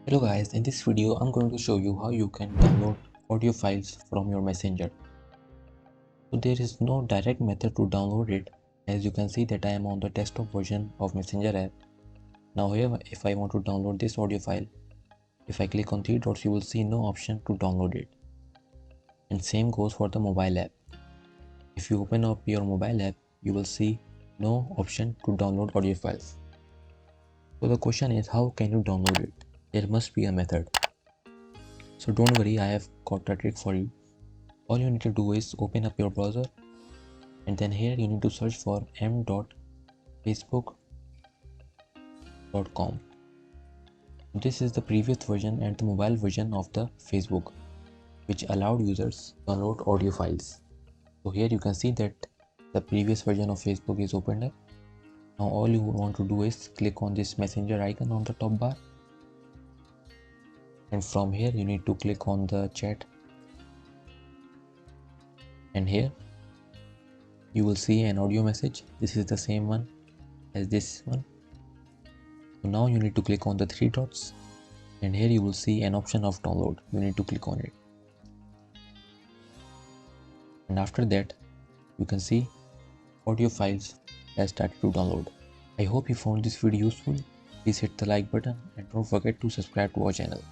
Hello guys, in this video I'm going to show you how you can download audio files from your Messenger. So there is no direct method to download it, as you can see that I am on the desktop version of Messenger app. Now here, if I want to download this audio file, if I click on three dots you will see no option to download it. And same goes for the mobile app. If you open up your mobile app, you will see no option to download audio files. So the question is, how can you download it? There must be a method. So don't worry, I have got a trick for you. All you need to do is open up your browser, and then here you need to search for m.facebook.com. This is the previous version and the mobile version of the Facebook, which allowed users to download audio files. So here you can see that the previous version of Facebook is opened up. Now all you want to do is click on this messenger icon on the top bar, and from here you need to click on the chat, and here you will see an audio message. This is the same one as this one. So now you need to click on the three dots, and here you will see an option of download. You need to click on it, and after that you can see audio files has started to download. I hope you found this video useful. Please hit the like button and don't forget to subscribe to our channel.